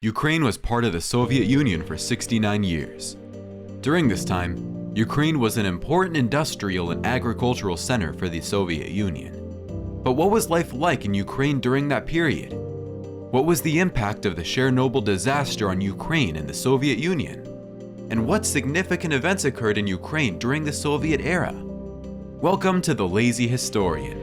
Ukraine was part of the Soviet Union for 69 years. During this time, Ukraine was an important industrial and agricultural center for the Soviet Union. But what was life like in Ukraine during that period? What was the impact of the Chernobyl disaster on Ukraine and the Soviet Union? And what significant events occurred in Ukraine during the Soviet era? Welcome to The Lazy Historian.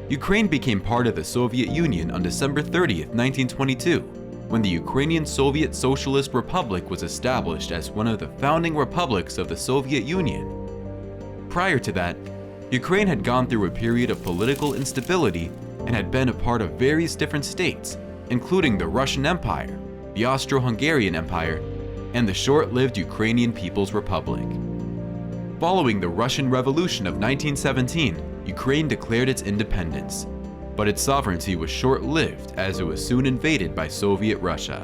Ukraine became part of the Soviet Union on December 30th, 1922. When the Ukrainian Soviet Socialist Republic was established as one of the founding republics of the Soviet Union. Prior to that, Ukraine had gone through a period of political instability and had been a part of various different states, including the Russian Empire, the Austro-Hungarian Empire, and the short-lived Ukrainian People's Republic. Following the Russian Revolution of 1917, Ukraine declared its independence. But its sovereignty was short-lived as it was soon invaded by Soviet Russia.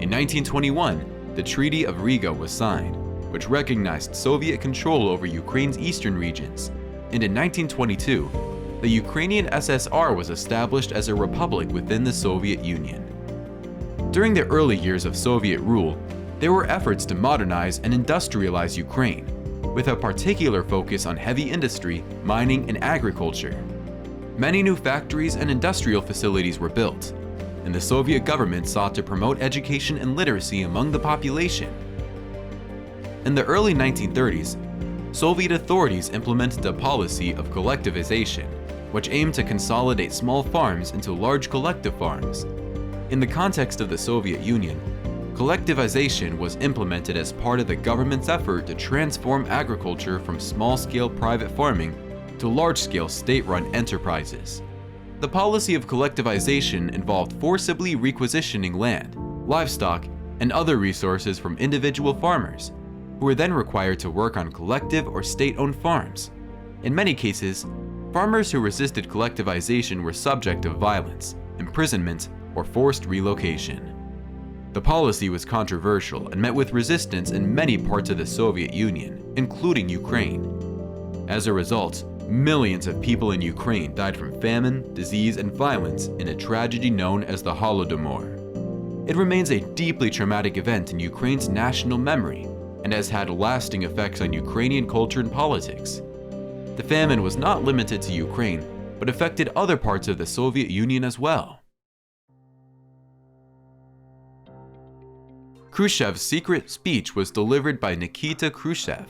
In 1921, the Treaty of Riga was signed, which recognized Soviet control over Ukraine's eastern regions, and in 1922, the Ukrainian SSR was established as a republic within the Soviet Union. During the early years of Soviet rule, there were efforts to modernize and industrialize Ukraine, with a particular focus on heavy industry, mining, and agriculture. Many new factories and industrial facilities were built, and the Soviet government sought to promote education and literacy among the population. In the early 1930s, Soviet authorities implemented a policy of collectivization, which aimed to consolidate small farms into large collective farms. In the context of the Soviet Union, collectivization was implemented as part of the government's effort to transform agriculture from small-scale private farming to large-scale state-run enterprises. The policy of collectivization involved forcibly requisitioning land, livestock, and other resources from individual farmers, who were then required to work on collective or state-owned farms. In many cases, farmers who resisted collectivization were subject to violence, imprisonment, or forced relocation. The policy was controversial and met with resistance in many parts of the Soviet Union, including Ukraine. As a result, millions of people in Ukraine died from famine, disease, and violence in a tragedy known as the Holodomor. It remains a deeply traumatic event in Ukraine's national memory and has had lasting effects on Ukrainian culture and politics. The famine was not limited to Ukraine, but affected other parts of the Soviet Union as well. Khrushchev's secret speech was delivered by Nikita Khrushchev,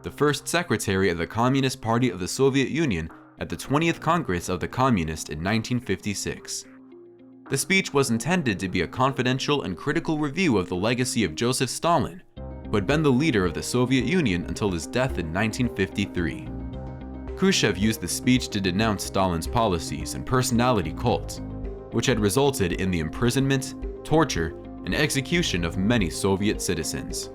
the first secretary of the Communist Party of the Soviet Union at the 20th Congress of the Communists in 1956. The speech was intended to be a confidential and critical review of the legacy of Joseph Stalin, who had been the leader of the Soviet Union until his death in 1953. Khrushchev used the speech to denounce Stalin's policies and personality cult, which had resulted in the imprisonment, torture, and execution of many Soviet citizens.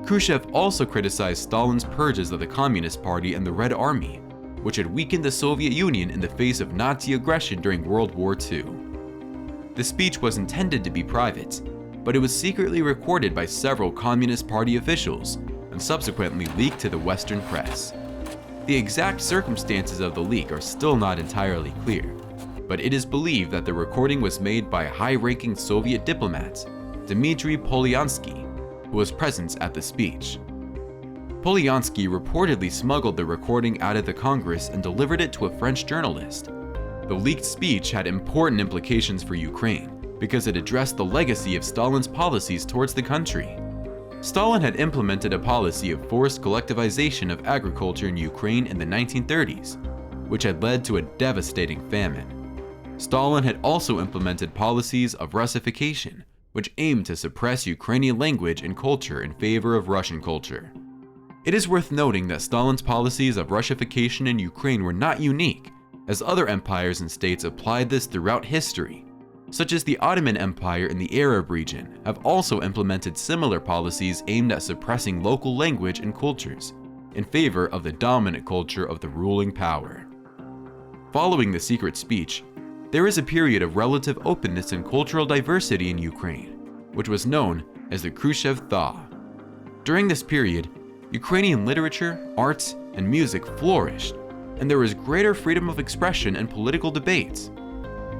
Khrushchev also criticized Stalin's purges of the Communist Party and the Red Army, which had weakened the Soviet Union in the face of Nazi aggression during World War II. The speech was intended to be private, but it was secretly recorded by several Communist Party officials and subsequently leaked to the Western press. The exact circumstances of the leak are still not entirely clear, but it is believed that the recording was made by a high-ranking Soviet diplomat, Dmitry Polyansky, who was present at the speech. Polyansky reportedly smuggled the recording out of the Congress and delivered it to a French journalist. The leaked speech had important implications for Ukraine because it addressed the legacy of Stalin's policies towards the country. Stalin had implemented a policy of forced collectivization of agriculture in Ukraine in the 1930s, which had led to a devastating famine. Stalin had also implemented policies of Russification, which aimed to suppress Ukrainian language and culture in favor of Russian culture. It is worth noting that Stalin's policies of Russification in Ukraine were not unique, as other empires and states applied this throughout history, such as the Ottoman Empire in the Arab region have also implemented similar policies aimed at suppressing local language and cultures in favor of the dominant culture of the ruling power. Following the secret speech, there is a period of relative openness and cultural diversity in Ukraine, which was known as the Khrushchev Thaw. During this period, Ukrainian literature, arts, and music flourished, and there was greater freedom of expression and political debates.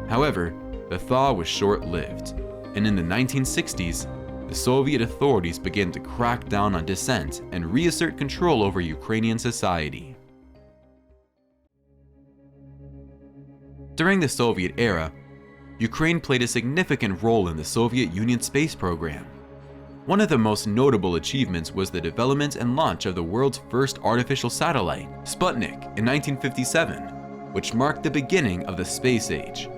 However, the thaw was short-lived. and in the 1960s, the Soviet authorities began to crack down on dissent and reassert control over Ukrainian society. During the Soviet era, Ukraine played a significant role in the Soviet Union space program. One of the most notable achievements was the development and launch of the world's first artificial satellite, Sputnik, in 1957, which marked the beginning of the space age.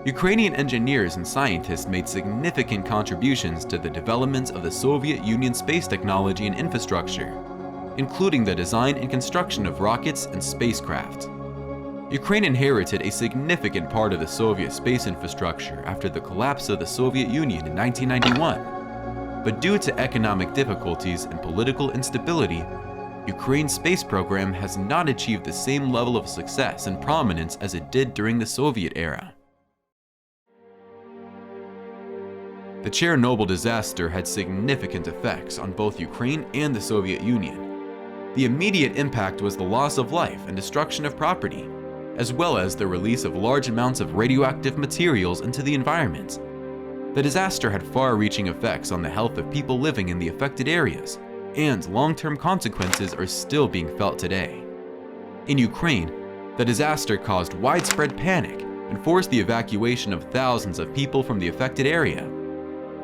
Ukrainian engineers and scientists made significant contributions to the development of the Soviet Union space technology and infrastructure, including the design and construction of rockets and spacecraft. Ukraine inherited a significant part of the Soviet space infrastructure after the collapse of the Soviet Union in 1991. But due to economic difficulties and political instability, Ukraine's space program has not achieved the same level of success and prominence as it did during the Soviet era. The Chernobyl disaster had significant effects on both Ukraine and the Soviet Union. The immediate impact was the loss of life and destruction of property, as well as the release of large amounts of radioactive materials into the environment. The disaster had far-reaching effects on the health of people living in the affected areas, and long-term consequences are still being felt today. In Ukraine, the disaster caused widespread panic and forced the evacuation of thousands of people from the affected area.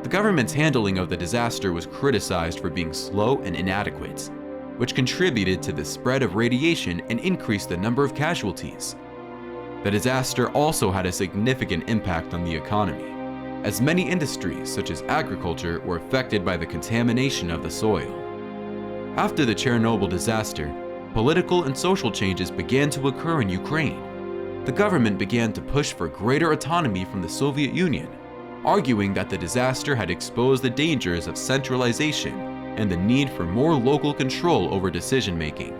The government's handling of the disaster was criticized for being slow and inadequate, which contributed to the spread of radiation and increased the number of casualties. The disaster also had a significant impact on the economy, as many industries such as agriculture were affected by the contamination of the soil. After the Chernobyl disaster, political and social changes began to occur in Ukraine. The government began to push for greater autonomy from the Soviet Union, arguing that the disaster had exposed the dangers of centralization and the need for more local control over decision-making.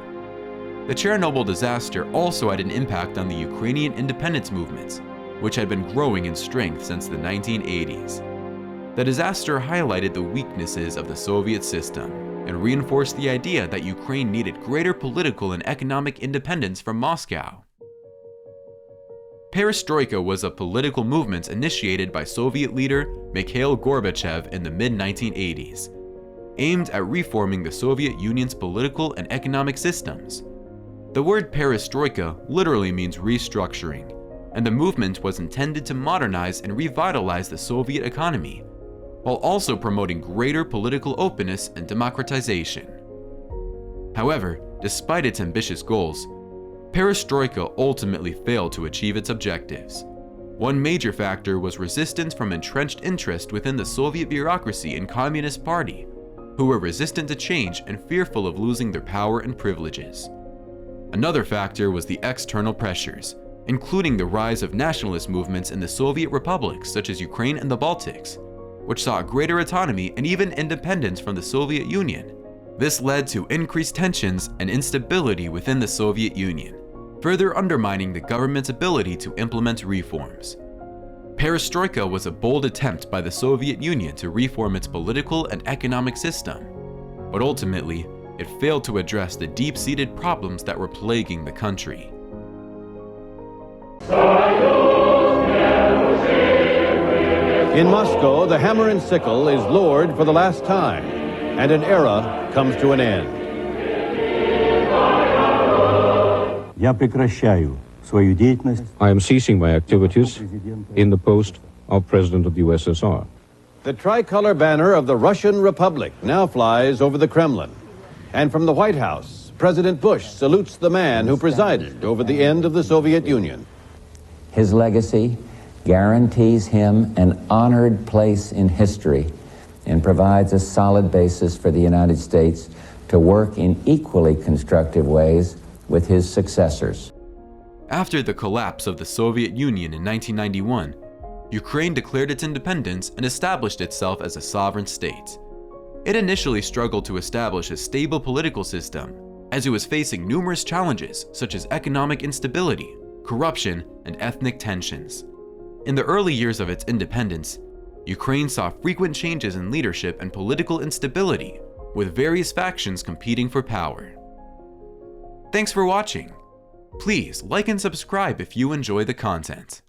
The Chernobyl disaster also had an impact on the Ukrainian independence movement, which had been growing in strength since the 1980s. The disaster highlighted the weaknesses of the Soviet system and reinforced the idea that Ukraine needed greater political and economic independence from Moscow. Perestroika was a political movement initiated by Soviet leader Mikhail Gorbachev in the mid-1980s, aimed at reforming the Soviet Union's political and economic systems. The word perestroika literally means restructuring, and the movement was intended to modernize and revitalize the Soviet economy, while also promoting greater political openness and democratization. However, despite its ambitious goals, perestroika ultimately failed to achieve its objectives. One major factor was resistance from entrenched interest within the Soviet bureaucracy and Communist Party, who were resistant to change and fearful of losing their power and privileges. Another factor was the external pressures, including the rise of nationalist movements in the Soviet republics such as Ukraine and the Baltics, which sought greater autonomy and even independence from the Soviet Union. This led to increased tensions and instability within the Soviet Union, further undermining the government's ability to implement reforms. Perestroika was a bold attempt by the Soviet Union to reform its political and economic system, but ultimately, it failed to address the deep-seated problems that were plaguing the country. In Moscow, the hammer and sickle is lowered for the last time, and an era comes to an end. I am ceasing my activities in the post of President of the USSR. The tricolor banner of the Russian Republic now flies over the Kremlin. And from the White House, President Bush salutes the man who presided over the end of the Soviet Union. His legacy guarantees him an honored place in history and provides a solid basis for the United States to work in equally constructive ways with his successors. After the collapse of the Soviet Union in 1991, Ukraine declared its independence and established itself as a sovereign state. It initially struggled to establish a stable political system, as it was facing numerous challenges such as economic instability, corruption, and ethnic tensions. In the early years of its independence, Ukraine saw frequent changes in leadership and political instability, with various factions competing for power. Thanks for watching. Please like and subscribe if you enjoy the content.